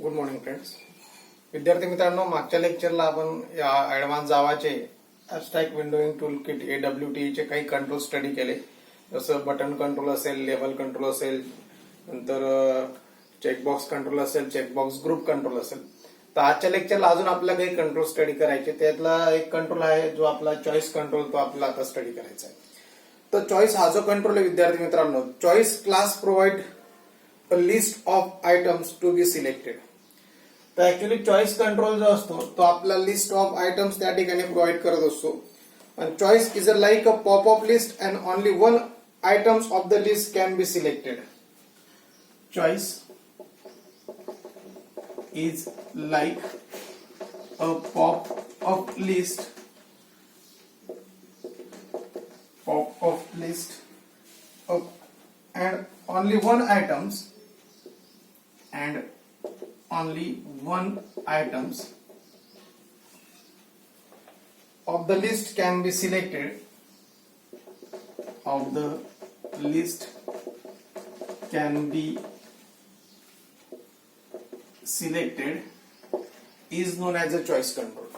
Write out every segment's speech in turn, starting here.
Good morning friends. विद्यार्थी मित्रांनो, मागच्या लेक्चरला आपण ऍडव्हान्स जावाचे abstract windowing tool kit AWT चे काही कंट्रोल स्टडी केले. जसं बटन कंट्रोल असेल, लेबल कंट्रोल असेल, नंतर चेकबॉक्स कंट्रोल असेल, चेकबॉक्स ग्रुप कंट्रोल असेल. तर आजच्या लेक्चरला अजून आपल्याला काही कंट्रोल स्टडी करायचे. त्यातला एक कंट्रोल आहे जो आपला चॉईस कंट्रोल, तो आपल्याला आता स्टडी करायचा आहे. तर चॉईस हा जो कंट्रोल आहे विद्यार्थी मित्रांनो, choice class provide a list of items to be selected. तर ऍक्च्युली चॉईस कंट्रोल जो असतो तो आपला लिस्ट ऑफ आयटम्स त्या ठिकाणी प्रोव्हाइड करत असतो. आणि choice is a like a popup list and only one items of the list can be selected. Choice is like a popup list and only one items of the list can be selected is known as a choice control.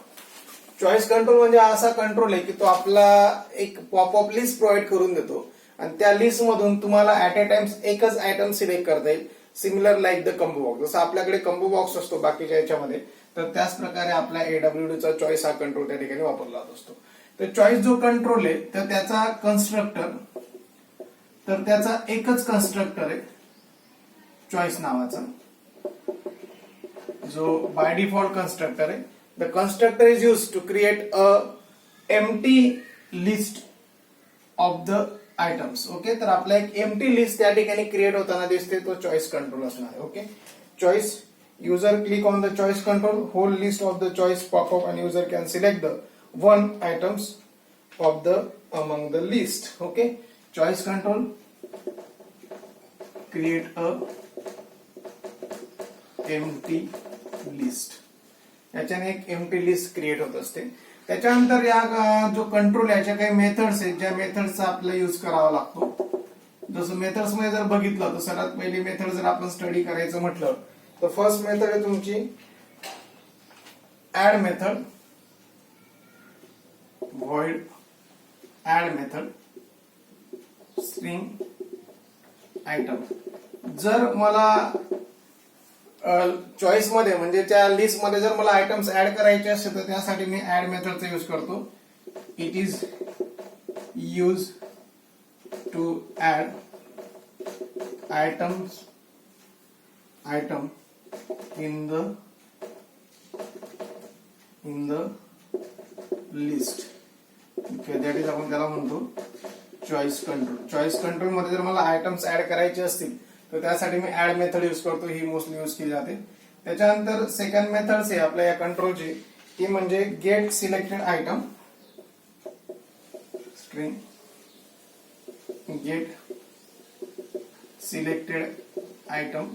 Choice control म्हणजे असा control आहे की तो आपला एक popup list provide करून देतो आणि त्या लिस्ट मधून तुम्हाला ऍट अ टाइम्स एकच आयटम सिलेक्ट करता येईल. Similar like the combo box. जसं आपल्याकडे कंबो बॉक्स असतो बाकीच्या याच्यामध्ये, तर त्याच प्रकारे आपल्या AWT चा चॉईस हा कंट्रोल त्या ठिकाणी वापरला जात असतो. तर चॉईस जो कंट्रोल आहे तर त्याचा कन्स्ट्रक्टर, तर त्याचा एकच कन्स्ट्रक्टर आहे चॉईस नावाचा, जो बाय डिफॉल्ट कन्स्ट्रक्टर आहे. The constructor is used to create a empty list of the items. Okay, तर आपला एक एम्प्टी लिस्ट त्या ठिकाणी क्रिएट होताना दिसते, तो चॉईस कंट्रोल असणार आहे. Okay, choice user click on the choice control, whole list of the choice popup and user can select the one items of the among the list. Okay, choice control create a empty list. याच्याने एक empty list create होत असते. त्याच्यानंतर या जो control याच्या काही methods आहेत, ज्या मेथड्सचा आपल्याला युज करावा लागतो. जसं मेथड्स मध्ये जर बघितलं तर सर्वात पहिली मेथड जर आपण स्टडी करायचं म्हटलं तर फर्स्ट मेथड आहे तुमची add method, void add method, string item. जर मला चॉईस मध्ये म्हणजे त्या लिस्ट मध्ये जर मला आयटम्स ऍड करायचे असते तर त्यासाठी मी ऍड मेथडचा यूज करतो. It is use to add item in the list. Okay, that is आपण त्याला म्हणतो चॉईस कंट्रोल. चॉईस कंट्रोल मध्ये जर मला आयटम्स ऍड करायचे असतील तर त्यासाठी मी ऍड मेथड यूज करतो, ही मोस्टली यूज केली जाते. त्याच्यानंतर सेकंड मेथड आहे आपल्या या कंट्रोलची, ती म्हणजे get selected item. String get selected item.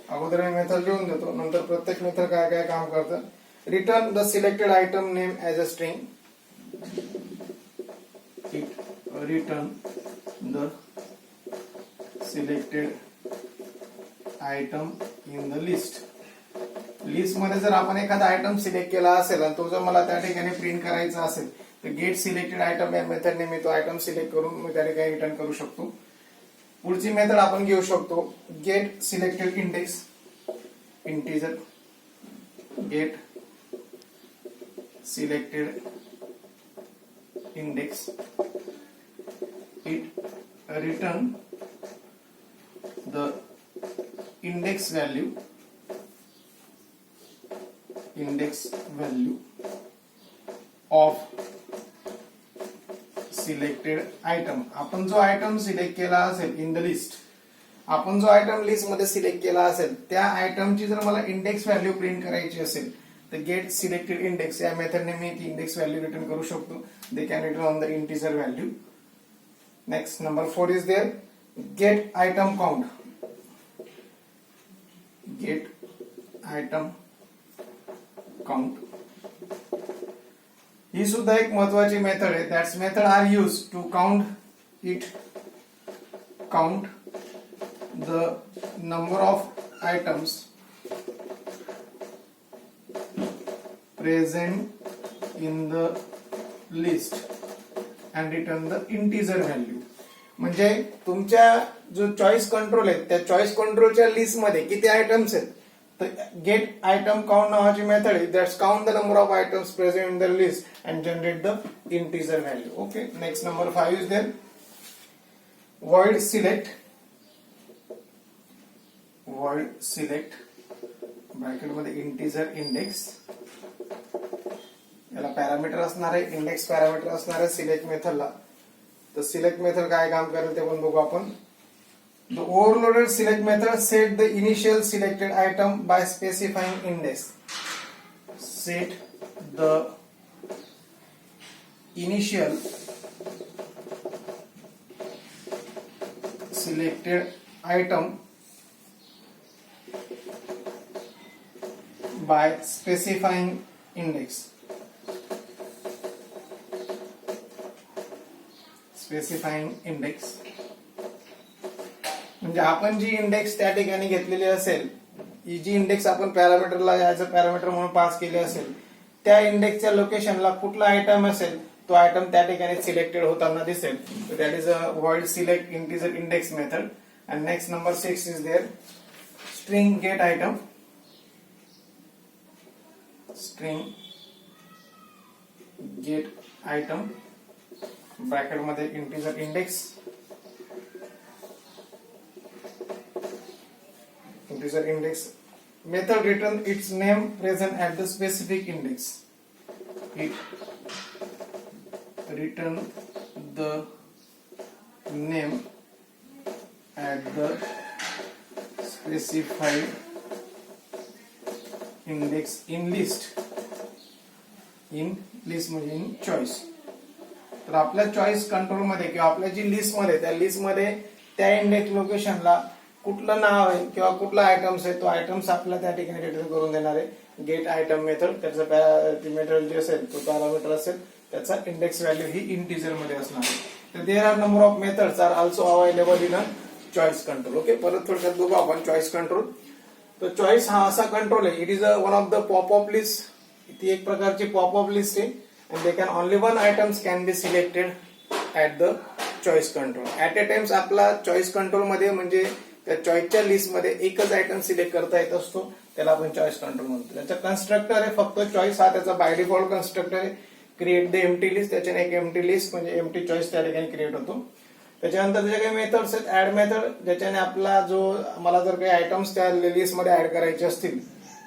अगोदर मी मेथड लिहून देतो, नंतर प्रत्येक मेथड काय काय काम करतं. Return the selected item name as a string. Return the selected item in the list. List मध्ये जर आपण एखादा आयटम सिलेक्ट केला असेल आणि तो जर मला त्या ठिकाणी प्रिंट करायचा असेल तर गेट सिलेक्टेड आयटम या मेथडने मी तो आयटम सिलेक्ट करून मी त्या ठिकाणी रिटर्न करू शकतो. पुढची मेथड आपण घेऊ शकतो gate selected index, integer. Gate selected index. It return the index value of selected item. आपण जो आयटम सिलेक्ट केला असेल इन द लिस्ट, आपण जो आयटम लिस्ट मध्ये सिलेक्ट केला असेल त्या आयटमची जर मला इंडेक्स व्हॅल्यू प्रिंट करायची असेल तर गेट सिलेक्टेड इंडेक्स या मेथडने मी ती इंडेक्स व्हॅल्यू रिटर्न करू शकतो. They can return on the integer value. Next number 4 is there get item count. Get item count ही सुद्धा एक महत्वाची मेथड आहे. That's method are use to count the number of items present in the list and return the integer value. म्हणजे तुमच्या जो choice control आहे त्या चॉईस कंट्रोलच्या लिस्ट मध्ये किती आयटम्स आहेत तर गेट आयटम काउंट नावाची मेथड आहे that's count the number of items present in the list and generate the integer value. Okay, next number 5 is there void select bracket मध्ये integer index, याला parameter असणार आहे, index parameter असणार आहे select मेथडला. तर select method काय काम करेल ते पण बघू आपण. The overloaded select method set the initial selected item by specifying index. Set the initial selected item by specifying index. Specifying index म्हणजे आपण जी इंडेक्स त्या ठिकाणी घेतलेली असेल, ही जी इंडेक्स आपण पॅरामीटरला ऍज अ पॅरामीटर म्हणून पास केली असेल, त्या इंडेक्सच्या लोकेशनला कुठला आयटम असेल तो आयटम त्या ठिकाणी सिलेक्टेड होताना दिसेल. So that is a void select integer index method. And next number 6 is there string get item. String get item bracket मध्ये integer index, integer index method return its name present at the specific index. It return the name at the specified index in list. In list म्हणजे in choice. तर आपल्या choice control मध्ये किंवा आपल्या जी list मध्ये त्या list मध्ये त्या इंडेक्स लोकेशनला कुठलं नाव आहे किंवा कुठला आयटम्स आहे तो आयटम्स आपल्याला त्या ठिकाणी रिटर्न करून देणार आहे. गेट आयटम मेथड त्याचं मेथड जे असेल तो पॅरामीटर असेल, त्याचा इंडेक्स व्हॅल्यू ही इंटिजर मध्ये असणार आहे. तर there are number of methods are also available in a choice control. Okay, परत थोडक्यात बघू आपण चॉईस कंट्रोल. तर चॉईस हा असा कंट्रोल आहे, it is one of the popup list. ती एक प्रकारची पॉपअप लिस्ट आहे and they can only one items can be selected at the choice control. At a times आपला चॉईस कंट्रोल मध्ये म्हणजे त्या चॉईसच्या लिस्ट मध्ये एकच आयटम सिलेक्ट करता येत असतो, त्याला आपण चॉईस कंट्रोल म्हणतो. त्याचा कन्स्ट्रक्टर आहे फक्त चॉईस हा त्याचा बाय डिफॉल्ट कन्स्ट्रक्टर आहे. क्रिएट द एम्प्टी लिस्ट, त्याच्याने एक एम्प्टी लिस्ट म्हणजे एम्प्टी चॉईस त्या ठिकाणी क्रिएट होतो. त्याच्यानंतर त्याचे काही मेथड्स आहेत. ऍड मेथड, ज्याच्याने आपला जो मला जर काही आयटम्स त्या लिस्ट मध्ये ऍड करायचे असतील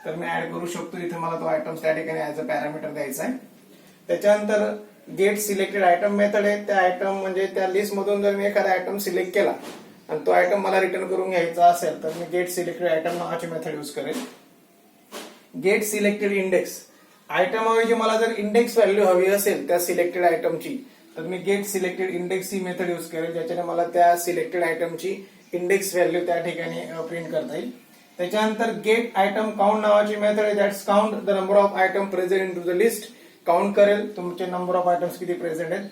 तर मी ऍड करू शकतो. इथे मला तो आयटम्स त्या ठिकाणी ऍज अ पॅरामीटर द्यायचा आहे. त्याच्यानंतर गेट सिलेक्टेड आयटम मेथड आहे. त्या आयटम म्हणजे त्या लिस्ट मधून जर मी एखादा आयटम सिलेक्ट केला आणि तो आयटम मला रिटर्न करून घ्यायचा असेल तर मी गेट सिलेक्टेड आयटम नावाची मेथड यूज करेल. गेट सिलेक्टेड इंडेक्स, आयटम ऐवजी मला जर इंडेक्स व्हॅल्यू हवी असेल त्या सिलेक्टेड आयटमची तर मी गेट सिलेक्टेड इंडेक्स ही मेथड यूज करेल, ज्याच्याने मला त्या सिलेक्टेड आयटमची इंडेक्स व्हॅल्यू त्या ठिकाणी प्रिंट करता येईल. त्याच्यानंतर गेट आयटम काउंट नावाची मेथड आहे, that's count the number of item present in to the list. Count करेल तुमचे नंबर ऑफ आयटम्स किती प्रेझेंट आहेत.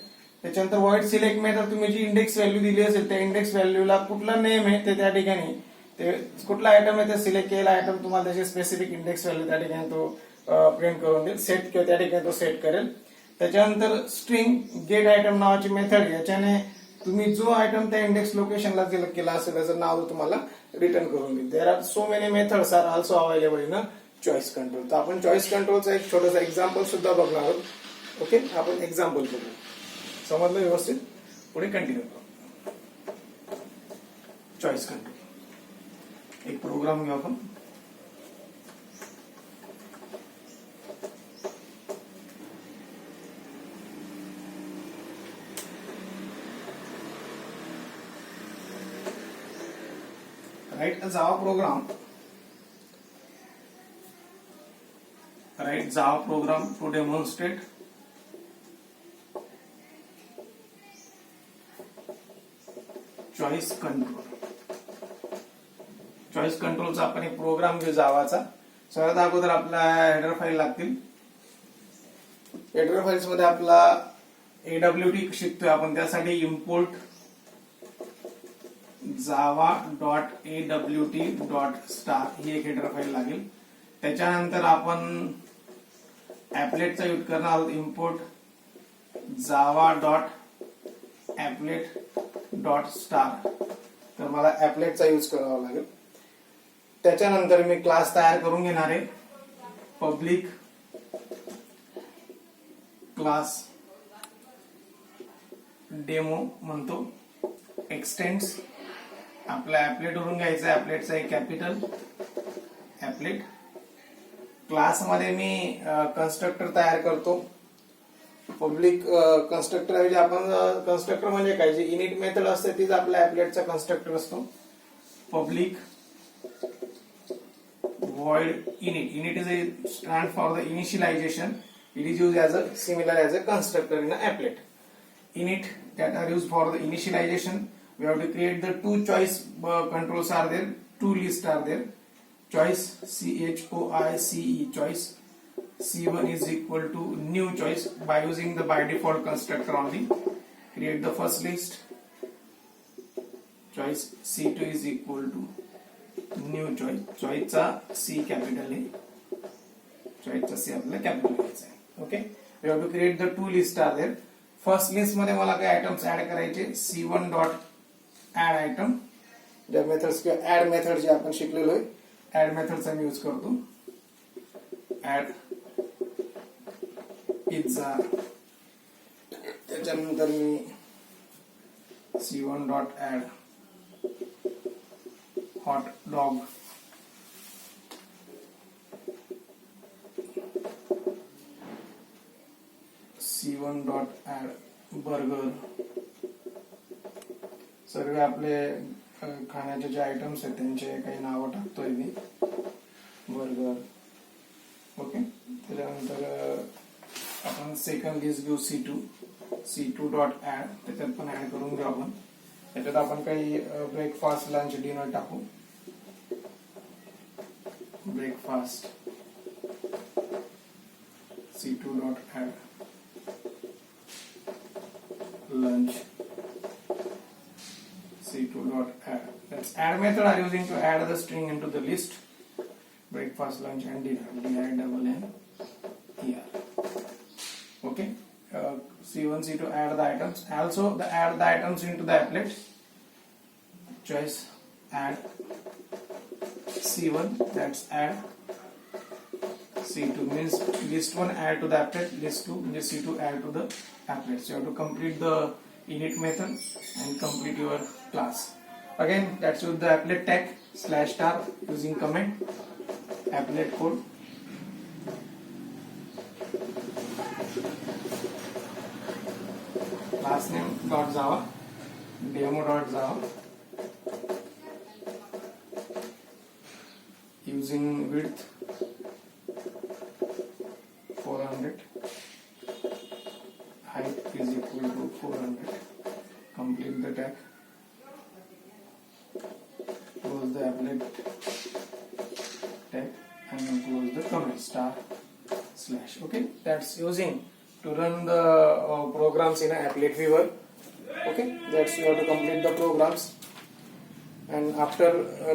त्याच्यानंतर व्हॉइड सिलेक्ट मेथड, तुम्ही जी इंडेक्स व्हॅल्यू दिली असेल त्या इंडेक्स व्हॅल्यूला कुठला नेम आहे ते त्या ठिकाणी ते कुठला आयटम आहे ते सिलेक्ट केलेला आयटम तुम्हाला त्याची स्पेसिफिक इंडेक्स व्हॅल्यू त्या ठिकाणी तो प्रिंट करून देईल. सेट किंवा त्या ठिकाणी तो सेट करेल. त्याच्यानंतर स्ट्रिंग गेट आयटम नावाची मेथड, याच्याने तुम्ही जो आयटम त्या इंडेक्स लोकेशनला सिलेक्ट केला असेल त्याचं नाव तुम्हाला रिटर्न करून देईल. There are so many methods are also available in choice control. तर आपण चॉईस कंट्रोलचा एक छोटासा एक्झाम्पल सुद्धा बघणार आहोत. ओके, आपण एक्झाम्पल बघू. समजलं व्यवस्थित? पुढे कंटिन्यू करू. चॉईस कंट्रोल एक प्रोग्राम घेऊ आपण. Write a Java program. Write Java program to demonstrate choice control. Choice कंट्रोलचा आपण एक प्रोग्राम घेऊ जावाचा. सगळ्यात अगोदर आपला हेडर फाईल लागतील. हेडर फाईल्स मध्ये आपला AWT शिकतोय आपण, त्यासाठी इम्पोर्ट java.awt.star ही एक हेडर फाईल लागेल. त्याच्यानंतर आपण ऍपलेटचा यूज करणार आहोत. Import Java dot applet dot star. तर मला ऍपलेटचा यूज करावा लागेल. त्याच्यानंतर मी क्लास तयार करून घेणार आहे. पब्लिक क्लास डेमो म्हणतो. एक्सटेंड्स आपल्या ऍपलेट वरून घ्यायचं. ऍपलेटचा एक कॅपिटल ऍपलेट. क्लासमध्ये मी कन्स्ट्रक्टर तयार करतो. पब्लिक कन्स्ट्रक्टर ऐवजी आपण कन्स्ट्रक्टर म्हणजे काय, जे इनिट मेथड असते तीच आपल्या ऍपलेटचा कन्स्ट्रक्टर असतो. Public void init. Init is a stand for the initialization. It is used as a similar as a constructor in an applet. Init that are used for the initialization. We have to create the two choice controls are there. Two lists are there. Choice choice choice. C1 is equal to new choice. By using the by default constructor only, create the first list. Choice C2 is equal to new choice. चॉईसचा C capital आहे. चॉईसचा C आपल्याला capital घ्यायचा आहे. Okay. We have to create the two list are there. First list मध्ये मला काही items add करायचे. C1 dot add item. ज्या मेथड्स किंवा ऍड मेथड जे आपण शिकलेलो आहे ऍड मेथडचा मी यूज करतो. Add pizza. त्याच्यानंतर मी C1 dot add hot dog. C1 dot add burger. सर्व आपले खाण्याचे जे आयटम्स आहेत त्यांचे काही नावं टाकतोय मी. बर्गर. ओके. त्याच्यानंतर आपण सेकंड लिस्ट घेऊ C2 डॉट ऍड. त्याच्यात पण ऍड करून घेऊ आपण. त्याच्यात आपण काही ब्रेकफास्ट लंच डिनर टाकू. Breakfast C2 dot add lunch C2 dot add. That's add method are using to add the string into the list. Breakfast, lunch and dinner. DINNER. Okay. C1 C2 add the items. Also the add the items into the applet. Choice add C1, that's add. C2 means list 1 add to the applet, list 2 means C2 add to the applet. So you have to complete the init method and complete your class. Again, that's with the applet tag /star using comment applet code. Class name dot java, demo dot java. Using width 400, height is equal to 400. Complete the tag. Close the applet tag and close the comment /slash. Okay, that's using to run the programs in an applet viewer. Okay, that's you have to complete the programs. And after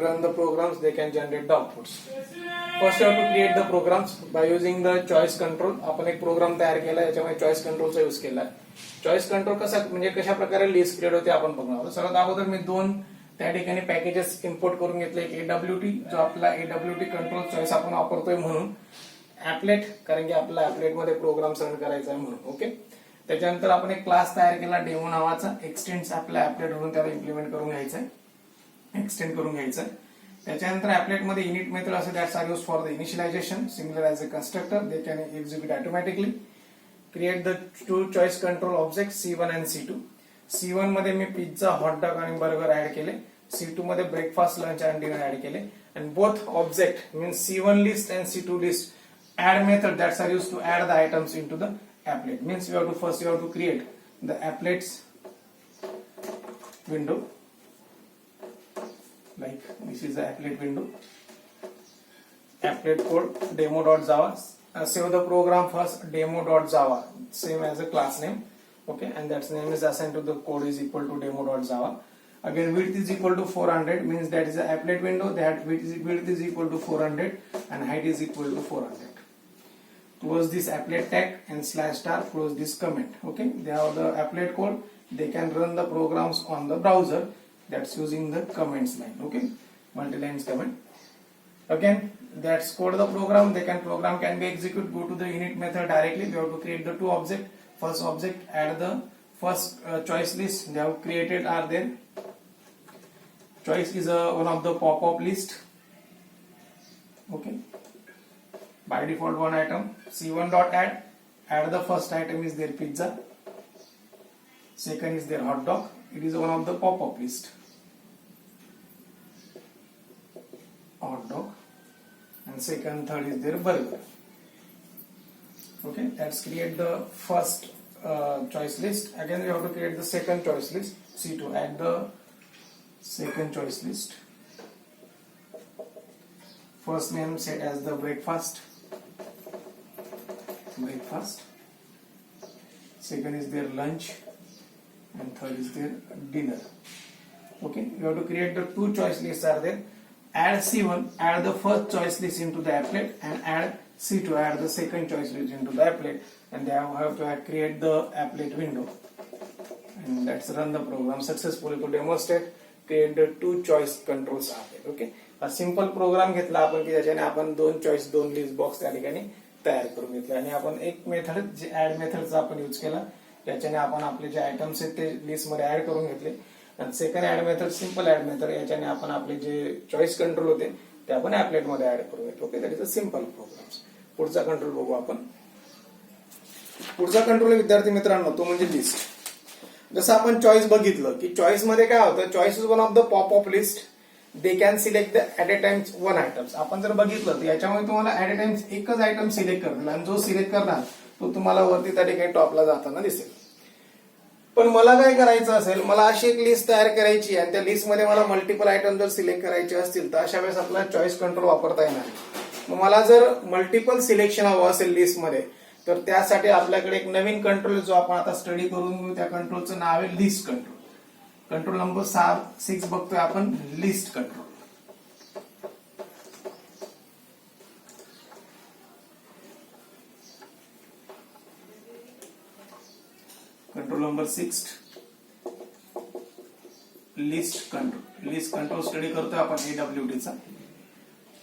run the programs, they can generate the outputs. First you have to create the programs by using the choice control. आपण एक programme तयार केला, याच्यामध्ये choice कंट्रोलचा use केला. Choice control कशा प्रकारे list create होते आपण बघणार आहोत. सर्वात अगोदर मी दोन त्या ठिकाणी पॅकेजेस इम्पोर्ट करून घेतले. एक AWT जो आपला AWT कंट्रोल चॉईस आपण वापरतोय म्हणून. ऍपलेट कारण की आपल्या ऍपलेट मध्ये प्रोग्राम रन करायचा आहे म्हणून. ओके. त्याच्यानंतर आपण एक क्लास तयार केला डेमो नावाचा. एक्सटेंड्स आपल्या ऍपलेट वरून त्याला इम्प्लिमेंट करून घ्यायचा आहे, एक्सटेंड करून घ्यायचं. त्याच्यानंतर ऍपलेट मध्ये इनिट मेथड असे that's are use for the initialization similar as a constructor. They can execute automatically. Create the two choice control object C1 आणि C2. C1 मध्ये मी पिझ्झा, हॉटडॉग आणि बर्गर ऍड केले. C2 मध्ये breakfast, lunch आणि dinner add केले. and both object means C1 list and C2 list add method that are used to add the items into the applet. Means you have to first create the applets window, like this is the applet window, applet code demo.java. Save the program first, demo.java, same as a class name. Okay, and that name is assigned to the code is equal to demo.java. Again, width is equal to 400, means that is the applet window, that width is equal to 400 and height is equal to 400. close this applet tag and /* close this comment. Okay, they have the applet code. They can run the programs on the browser. That's using the comments line. Okay, multi-lines comment. Again, that's code the program. Program can be executed. Go to the init method directly. We have to create the two objects. First object, add the first choice list they have created are there. Choice is one of the pop-up list. Okay, by default one item. C1.add, add the first item is their pizza. Second is their hot dog. It is one of the pop-up list. Hot dog. And second, third is their burger. Okay, let's create the first choice list. Again, we have to create the second choice list. C2, add the second choice list. First name set as the breakfast. Second is their lunch, and third is their dinner. Okay, you have to create the two choice lists are there. Add C1, add the first choice list into the applet, and add C2, add the second choice list into the applet, and they have to create the applet window. And let's run the program successfully to demonstrate. Create the two choice controls are there. Okay, a simple program घेतला आपण की ज्याच्याने आपण दोन choice दोन list box त्या ठिकाणी तयार करून घेतले आणि आपण एक मेथड जे ऍड मेथडचा आपण यूज केला याच्याने आपण आपले जे आयटम्स आहेत ते लिस्ट मध्ये ऍड करून घेतले आणि second add method simple add method याच्याने आपण आपले जे चॉईस कंट्रोल होते ते आपण ऍपलेट मध्ये ऍड करून घेतले. Okay, that is a simple program. पुढचा कंट्रोल बघू आपण. पुढचा कंट्रोल विद्यार्थी मित्रांनो तो म्हणजे लिस्ट. जसं आपण चॉईस बघितलं की चॉईस मध्ये काय होतं, choice is one of the pop of list. They can select the at a times one items. आपण जर बघितलं तर याच्यामध्ये तुम्हाला ऍट अ टाइम्स एकच आयटम सिलेक्ट करतील आणि जो सिलेक्ट करणार तो तुम्हाला वरती त्या ठिकाणी टॉपला जाताना दिसेल. पण मला काय करायचं असेल, मला अशी एक लिस्ट तयार करायची आणि त्या लिस्ट मध्ये मला मल्टिपल आयटम जर सिलेक्ट करायचे असतील तर अशा वेळेस आपल्याला चॉईस कंट्रोल वापरता येणार. मग मला जर मल्टिपल सिलेक्शन हवं असेल लिस्ट मध्ये तर त्यासाठी आपल्याकडे एक नवीन कंट्रोल जो आपण आता स्टडी करून घेऊ. त्या कंट्रोलचं नाव आहे लिस्ट कंट्रोल. कंट्रोल नंबर 6 बघतोय आपण, list control. Control number 6 list control. List control study करतोय आपण AWT चा.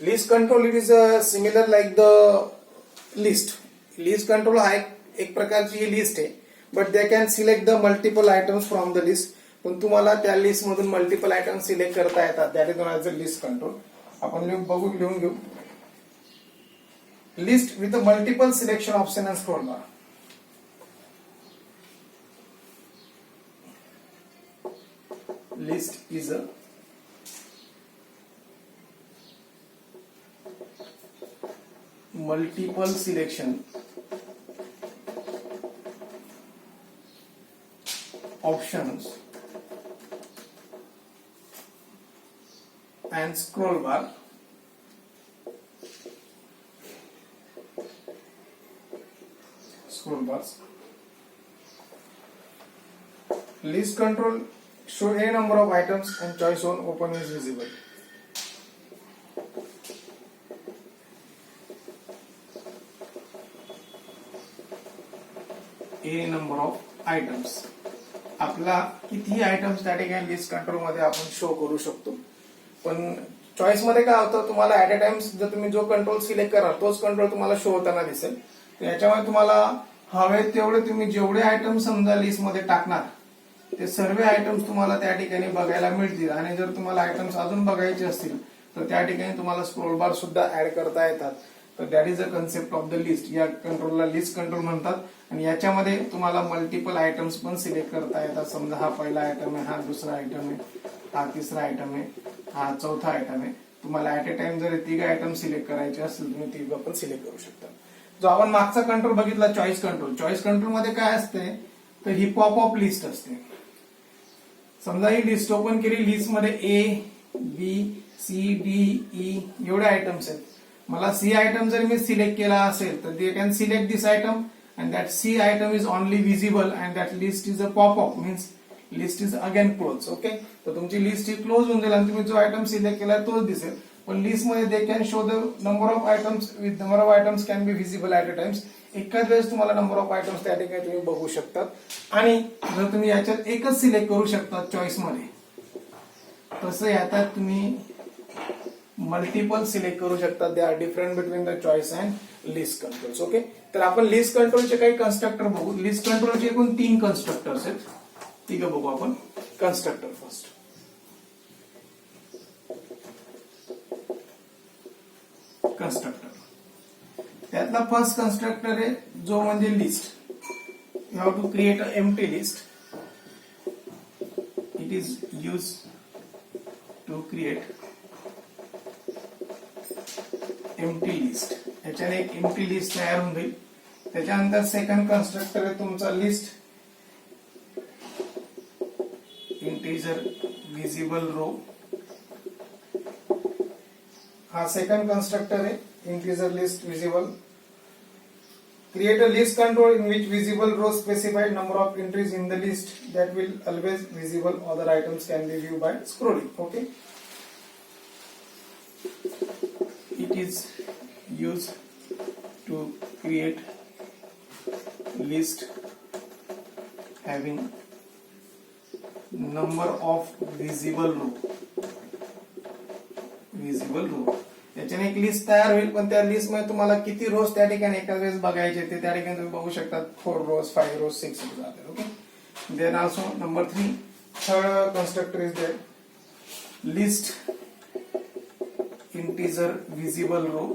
List control it is similar like the list. List control हा एक प्रकारची ही लिस्ट आहे, but they can select the multiple items from the list. पण तुम्हाला त्या लिस्ट मधून मल्टिपल आयटम सिलेक्ट करता येतात. That is known as a list control. आपण लिहून घेऊ. List with a multiple selection option and scroll bar. List is a multiple selection options and scroll bar. Scroll bars. List control show a number of items and choice on open is visible. A number of items. आपला कितीही items त्या ठिकाणी list control मध्ये आपण show करू शकतो. पण choice मध्ये काय होतं, तुम्हाला ऍट अ टाइम्स जर तुम्ही जो कंट्रोल सिलेक्ट कराल तोच कंट्रोल तुम्हाला शो होताना दिसेल. याच्यामध्ये तुम्हाला हवे तेवढे तुम्ही जेवढे आयटम समजा लिस्ट मध्ये टाकणार ते सर्व आयटम्स तुम्हाला त्या ठिकाणी बघायला मिळतील. आणि जर तुम्हाला आयटम्स अजून बघायचे असतील तर त्या ठिकाणी तुम्हाला स्क्रोल बार सुद्धा ऍड करता येतात. तर that is a concept of the list. या कंट्रोलला लिस्ट कंट्रोल म्हणतात. आणि याच्यामध्ये तुम्हाला मल्टिपल आयटम्स पण सिलेक्ट करता येतात. समजा हा पहिला आयटम आहे, हा दुसरा आयटम आहे, हा तिसरा आयटम आहे, हा चौथा आयटम आहे. तुम्हाला ऍट अ टाइम जर तिघ आयटम सिलेक्ट करायचे असतील तुम्ही तिघ पण सिलेक्ट करू शकता. जो आपण मागचा कंट्रोल बघितला चॉईस कंट्रोल. चॉईस कंट्रोल मध्ये काय असते तर ही पॉपअप लिस्ट असते. समजा ही लिस्ट ओपन केली, लिस्ट मध्ये A, B, C, D, E एवढे आयटम्स आहेत. मला C आयटम जर मी सिलेक्ट केला असेल तर they can select this item and that C item is only visible and that list is a popup means list is again close. Okay, तर तुमची list ही close होऊन जाईल आणि तुम्ही जो आयटम सिलेक्ट केला तोच दिसेल. पण लिस्ट मध्ये they can show the number of items with number of items can be visible at a times. एकाच वेळेस तुम्हाला नंबर ऑफ आयटम्स त्या ठिकाणी तुम्ही बघू शकतात. आणि जर तुम्ही याच्यात एकच सिलेक्ट करू शकता चॉईस मध्ये, तसं याच्यात तुम्ही मल्टिपल सिलेक्ट करू शकता. They are different between the choice and list controls. Okay, तर आपण लिस्ट कंट्रोलचे काही कन्स्ट्रक्टर बघू. लिस्ट कंट्रोलचे एकूण 3 कन्स्ट्रक्टर्स आहेत. ठीक आहे, बघू आपण कन्स्ट्रक्टर फर्स्ट. कन्स्ट्रक्टर त्यातला फर्स्ट कन्स्ट्रक्टर आहे जो म्हणजे list. You have to create a empty list. It is use to create empty list. याच्याने एक एम्प्टी लिस्ट तयार होऊन जाईल. त्याच्यानंतर सेकंड कन्स्ट्रक्टर आहे तुमचा लिस्ट इंटिजर विजिबल रो. हा सेकंड कन्स्ट्रक्टर आहे integer list visible. Create a list control in which visible rows specified number of entries in the list that will always visible. Other items can be viewed by scrolling. Okay. It is used to create list having number of visible row. त्याच्याने एक list तयार होईल, पण त्या list मध्ये तुम्हाला किती रोज त्या ठिकाणी एका वेळेस बघायचे ते त्या ठिकाणी तुम्ही बघू शकता. 4 रोज, 5 रोज, 6 रोज जाते. Okay, then also number 3 third constructor is there list integer visible row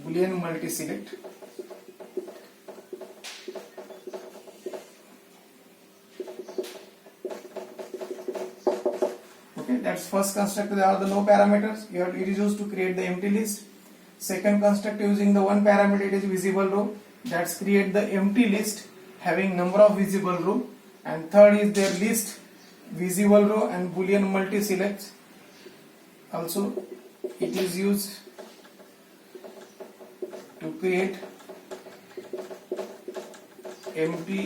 boolean multi select. That's first constructor. There are the no parameters. It is used to create the empty list. Second constructor using the one parameter, it is visible row. That's create the empty list having number of visible row. And third is their list visible row and boolean multi select. Also, it is used to create empty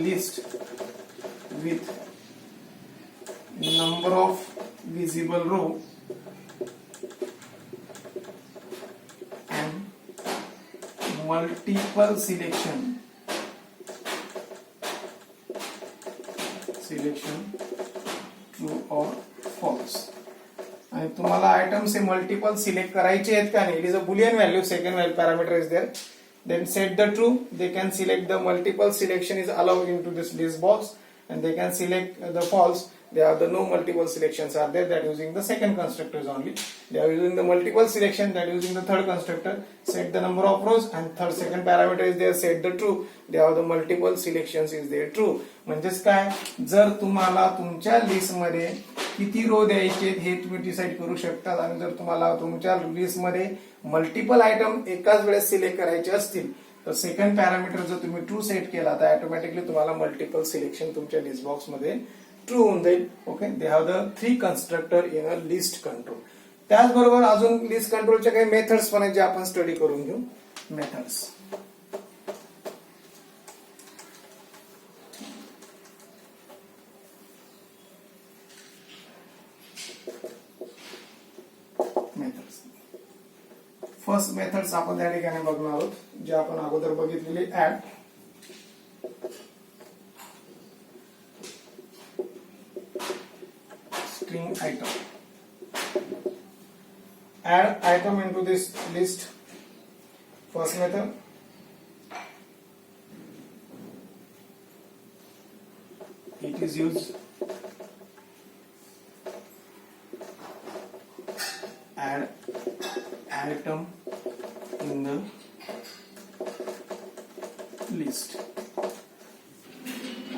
list with number of visible row and multiple selection true or false. आणि तुम्हाला items हे multiple select करायचे आहेत का नाही. It is a boolean value. Second value parameter is there. Then set the true. They can select the multiple selection is allowed into this list box, and they can select the false. There are the no multiple selections are there. That using the second constructors only. They are using the multiple selection. That using the third constructor. Set the number of rows and second parameter is there. Set the true. There are the multiple selections is there true. म्हणजेच काय, जर तुम्हाला तुमच्या list मध्ये किती रो द्यायचे हे तुम्ही decide करू शकता. आणि जर तुम्हाला तुमच्या लिस्ट मध्ये मल्टिपल आयटम एकाच वेळेस सिलेक्ट करायचे असतील तर सेकंड पॅरामीटर जर तुम्ही ट्रू सेट केला तर ऑटोमॅटिकली तुम्हाला मल्टिपल सिलेक्शन तुमच्या लिस्ट बॉक्स मध्ये ट्रू होऊन जाईल. Okay, they have the 3 constructor in a list control. त्याचबरोबर अजून लिस्ट कंट्रोलच्या काही मेथड्स पण आहेत जे आपण स्टडी करून घेऊ. मेथड्स फर्स्ट मेथड्स आपण त्या ठिकाणी बघणार आहोत जे आपण अगोदर बघितलेले. Add string item. Add item into this list. First method. It is used add item in the list.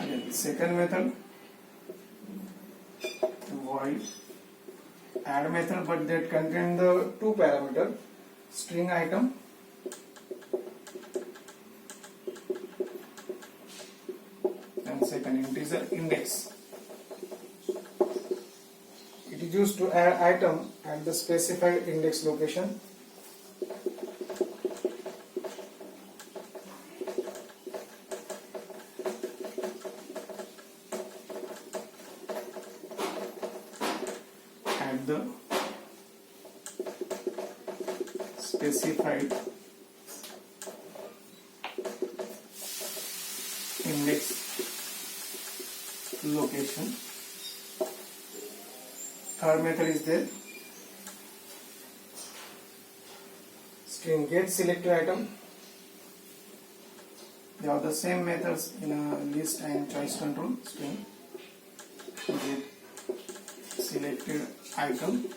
Again, second method. Void add method, but that contain the 2 parameter string item and second integer index. It is used to add item at the specified index location. the specified index location. Third method is there. String get selected item. They are the same methods in a list and choice control. String get selected item.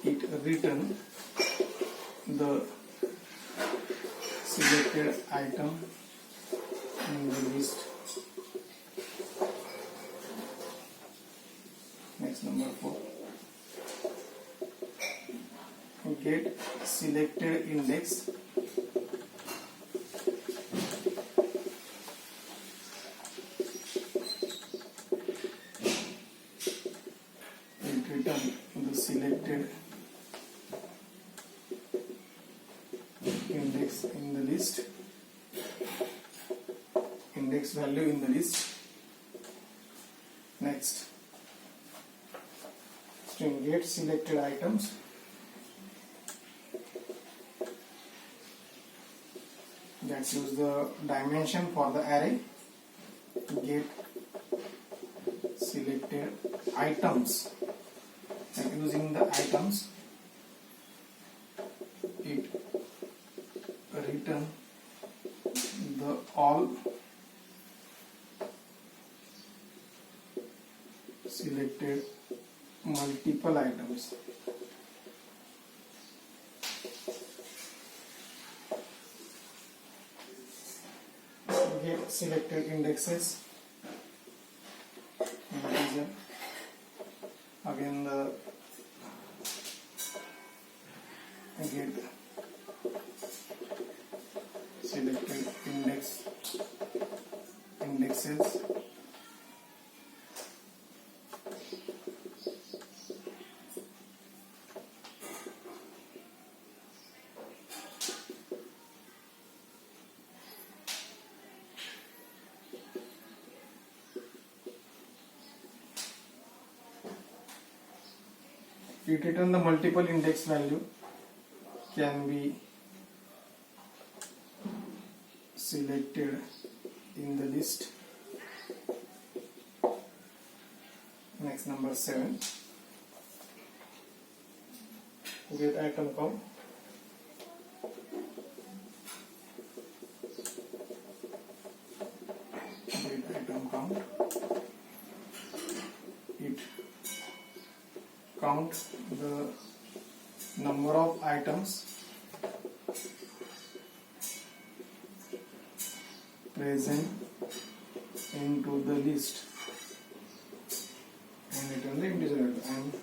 It return the selected item in the list. Next, number 4. Get selected index. It return the selected index in the list. Index value in the list. Next, string get selected items. Let's use the dimension for the array. Get selected items. And using the items, it return the all selected multiple items. Get selected indexes. Again the get selected indexes. It return the multiple index value can be selected in the list. Next, number 7. Get item count. Get item count. It count the number of items present into the list and return the integer value and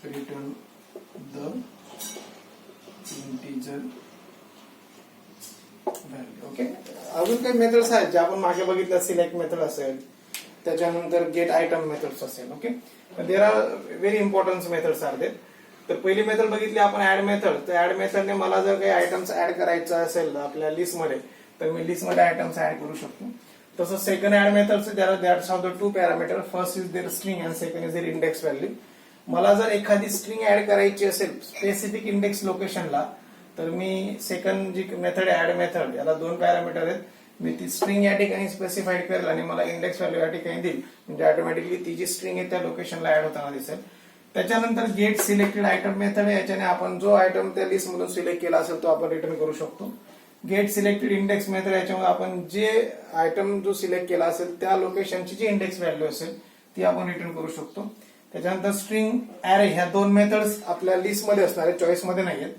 return the integer value. Okay, अजून काही methods आहेत जे आपण मागे बघितलं. Select method असेल, त्याच्यानंतर get item methods असेल. Okay, there are very important methods are there. तर पहिली मेथड बघितली आपण ऍड मेथड. तर ऍड मेथडने मला जर काही आयटम्स ऍड करायचं असेल आपल्या लिस्ट मध्ये तर मी लिस्ट मध्ये आयटम्स ऍड करू शकतो. तसंच second add method that's of the 2 parameter. First is there string and second is there index value. मला जर एखादी स्ट्रिंग ऍड करायची असेल स्पेसिफिक इंडेक्स लोकेशनला तर मी सेकंड जी मेथड ऍड मेथड याला 2 पॅरामीटर आहेत. मी ती स्ट्रिंग या ठिकाणी स्पेसिफाईड करेल आणि मला इंडेक्स व्हॅल्यू या ठिकाणी देईल. म्हणजे ऑटोमॅटिकली ती जी स्ट्रिंग आहे त्या लोकेशनला ऍड होताना दिसेल. त्याच्यानंतर गेट सिलेक्टेड आयटम मेथड आहे. याच्याने आपण जो आयटम त्या लिस्ट मधून सिलेक्ट केला असेल तो आपण रिटर्न करू शकतो. गेट सिलेक्टेड इंडेक्स मेथड याच्यामुळे आपण जे आयटम जो सिलेक्ट केला असेल त्या लोकेशनची जी इंडेक्स व्हॅल्यू असेल ती आपण रिटर्न करू शकतो. त्याच्यानंतर स्ट्रिंग अॅरे ह्या 2 मेथड्स आपल्या लिस्ट मध्ये असणार आहे, चॉईस मध्ये नाहीयेत.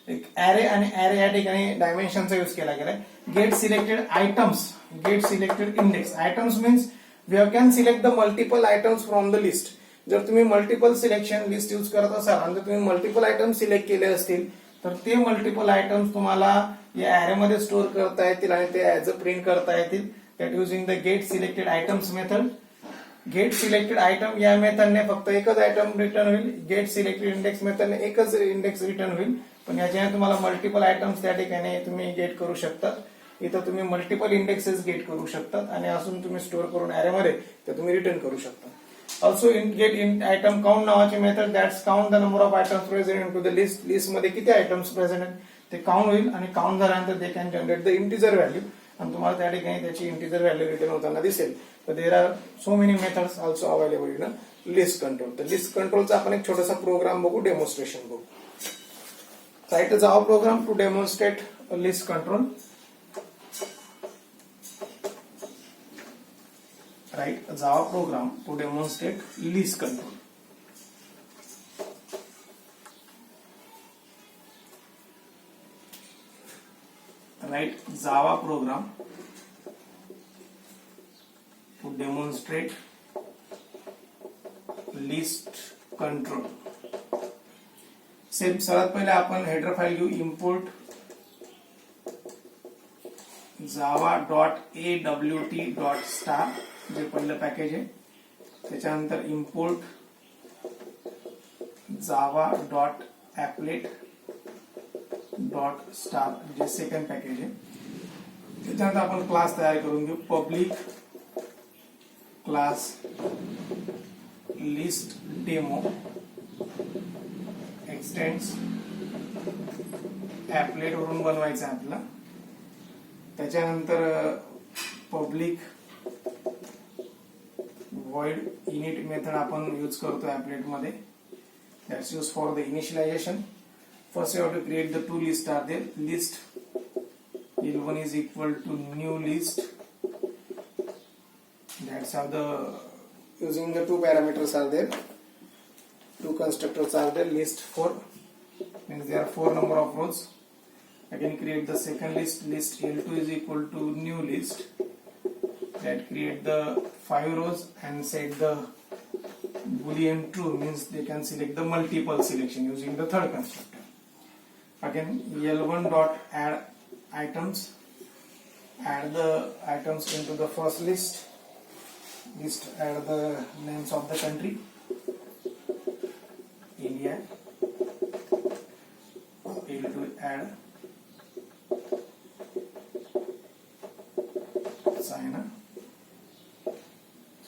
एक अॅरे आणि अॅरे या ठिकाणी डायमेन्शनचा यूज केला गेलाय. Get selected items, get selected index. Items means we can select the multiple items from the list. जर तुम्ही मल्टिपल सिलेक्शन लिस्ट यूज करत असाल आणि जर तुम्ही मल्टिपल आयटम सिलेक्ट केले असतील तर ते मल्टिपल आयटम्स तुम्हाला या अॅरे मध्ये स्टोअर करता येतील आणि ते ऍज अ प्रिंट करता येतील. That using the gate selected items method. Get selected item या मेथडने फक्त एकच आयटम रिटर्न होईल. गेट सिलेक्टेड इंडेक्स मेथडने एकच इंडेक्स रिटर्न होईल. पण याच्याने तुम्हाला मल्टिपल आयटम्स त्या ठिकाणी तुम्ही गेट करू शकता. इथं तुम्ही मल्टिपल इंडेक्सेस गेट करू शकतात आणि अजून तुम्ही स्टोअर करून ॲरेमध्ये ते तुम्ही रिटर्न करू शकता. Also get in item count नावाची method that's count the number of items present in to the list. List मध्ये किती आयटम्स प्रेझेंट आहेत ते काउंट होईल आणि काउंट झाल्यानंतर they can generate the integer value आणि तुम्हाला त्या ठिकाणी त्याची इंटिजर व्हॅल्यू रिटर्न होताना दिसेल. तर there are so many methods also available in list control. तर लिस्ट कंट्रोलचा आपण एक छोटासा प्रोग्राम बघू, डेमॉन्स्ट्रेशन बघू. Write a Java program to demonstrate a list control. Write a Java program to demonstrate list control. Write Java program to demonstrate list control. Same सर्वात पहिले आपण हेडर फाईल घेऊ. इम्पोर्ट java.awt.star जे पहिलं package आहे. त्याच्यानंतर import java.applet.star जे second package आहे. त्याच्यानंतर आपण क्लास तयार करून घेऊ. Public class list demo extends applet वरून बनवायचं आहे आपला. त्याच्यानंतर पब्लिक void init मेथड आपण यूज करतो ॲपलेट मध्ये. That's use for the initialization. First you have to create the two list are there. List L1 is equal to new list. That's how the using the two parameters are there. Two constructors are there. List 4 means there are 4 number of rows. I can create the second list. List L2 is equal to new list. That create the 5 rows and set the boolean true means they can select the multiple selection using the third constructor. Again L1 dot add items. Add the items into the first list. List add the names of the country. India. L2 add China.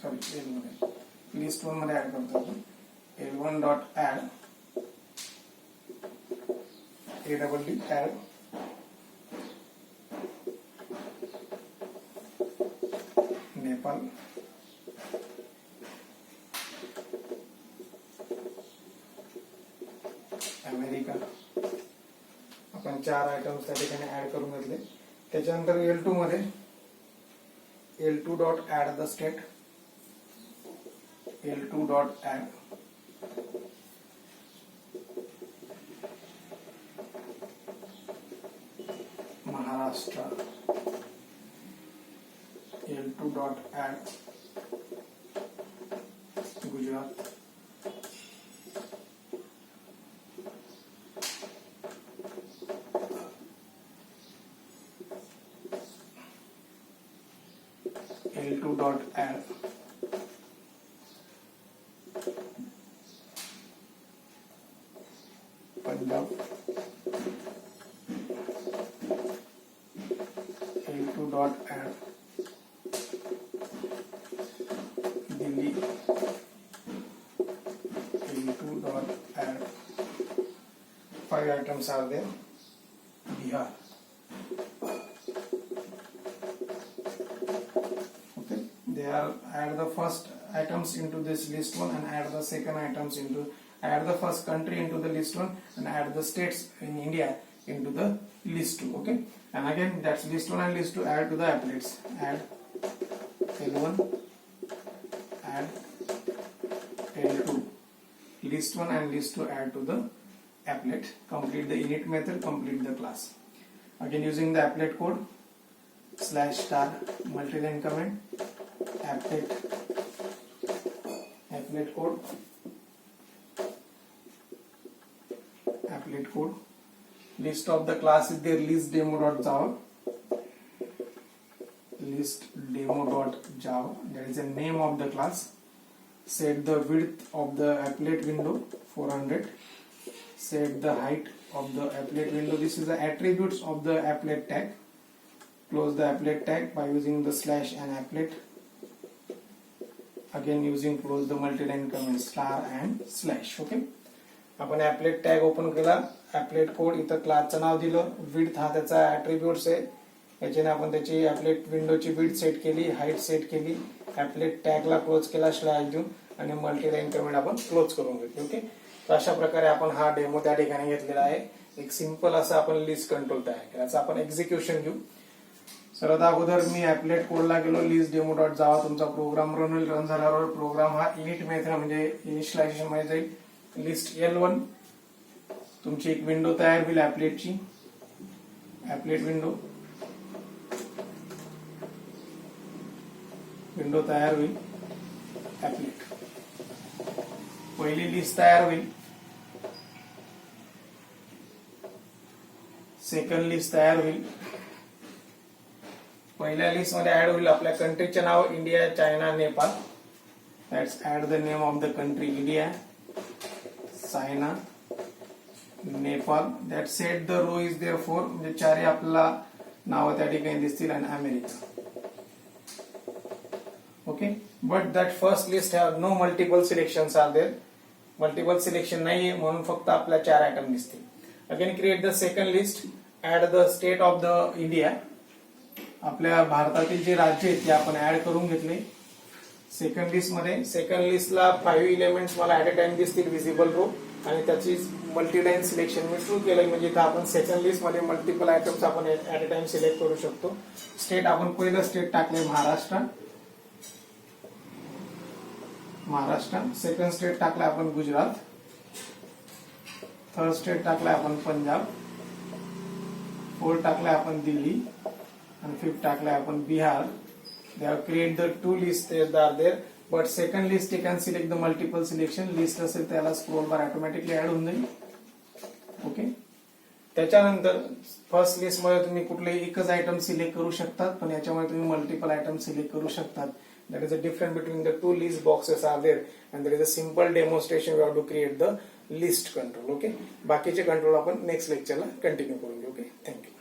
Sorry, L1. List 1 मध्ये add करतो आपण. L1 dot add AWD add Nepal. America. आपण 4 items त्या ठिकाणी add करून घेतले. त्याच्यानंतर L2 मध्ये L2 dot add the state. L2 dot add Maharashtra. L2 dot add Gujarat. L2 dot add Punjab. L2 dot add Delhi. L2 dot add 5 items are there. Bihar. They are add the first items into this list 1 and add the second items into add the first country into the list 1 and add the states in India into the list 2. Okay, and again that's list 1 and list 2 add to the applets. Add L1 add L2. List 1 and list 2 add to the applet. Complete the init method, complete the class. Again using the applet code /star multi-line comment. Applet code list of the class is there. List demo.java. List demo.java, that is the name of the class. Set the width of the applet window 400. Set the height of the applet window. This is the attributes of the applet tag. close the applet tag by using the slash and applet. Again using close the multi-line comment star and slash. Okay, आपण applet tag open केला, applet code इथं क्लासचं नाव दिलं, width हा त्याचा ऍट्रिब्यूट्स आहे, याच्याने आपण त्याची applet विंडोची width सेट केली, हाईट सेट केली, applet टॅगला क्लोज केला स्लॅश देऊन आणि मल्टी-लाईन कमेंट आपण क्लोज करून घेतली. ओके, तर अशा प्रकारे आपण हा डेमो त्या ठिकाणी घेतलेला आहे. एक सिंपल असं आपण लिस्ट कंट्रोल तयार केला. याचं आपण एक्झिक्युशन घेऊ. सर्वात अगोदर मी ऍपलेट कोडला गेलो, लिस्ट डेमो डॉट जावा तुमचा प्रोग्राम रन झाल्यावर प्रोग्राम हा इनिट मेथड म्हणजे इनिशियलायझेशन मध्ये जाईल. लिस्ट L1 तुमची एक विंडो तयार होईल ऍपलेटची, ऍपलेट विंडो तयार होईल. ऍपलेट पहिली लिस्ट तयार होईल, सेकंड लिस्ट तयार होईल. पहिल्या लिस्ट मध्ये ऍड होईल आपल्या कंट्रीचे नाव India, China, Nepal. Let's add the name of the country India, China, Nepal. That set the row is there four म्हणजे चारही आपल्याला नावं त्या ठिकाणी दिसतील आणि America. Okay, but that first list have no multiple selections are there. Multiple selection नाहीये म्हणून फक्त आपल्या 4 आयटम दिसतील. Again create the second list, add the state of the India. आपल्या भारतातील जे राज्य आहेत ते आपण ऍड करून घेतले सेकंड लिस्ट मध्ये. सेकंड लिस्टला 5 एलिमेंट्स मला ऍट अ टाइम दिसतील विजिबल रो आणि त्याची मल्टीलाईन सिलेक्शन मी सुरू केलं म्हणजे इथं आपण सेकंड लिस्ट मध्ये मल्टिपल आयटम्स आपण ऍट अ टाइम सिलेक्ट करू शकतो. स्टेट आपण पहिलं स्टेट टाकले महाराष्ट्र. सेकंड स्टेट टाकला आपण गुजरात. थर्ड स्टेट टाकलाय आपण पंजाब. फोर्थ टाकलाय आपण दिल्ली आणि फिफ्थ टाकलाय आपण Bihar. They have create the 2 list are there, but second list you can select the multiple selection. List असेल त्याला स्क्रोल बार ऑटोमॅटिकली ऍड होऊन जाईल. ओके, त्याच्यानंतर फर्स्ट लिस्ट मध्ये तुम्ही कुठलेही एकच आयटम सिलेक्ट करू शकतात, पण याच्यामध्ये तुम्ही मल्टिपल आयटम सिलेक्ट करू शकतात. That is the difference between the 2 list boxes are there, and there is a simple demonstration we have to create the list control. Okay, बाकीचे कंट्रोल आपण नेक्स्ट लेक्चरला कंटिन्यू करून घेऊ. Okay, thank you.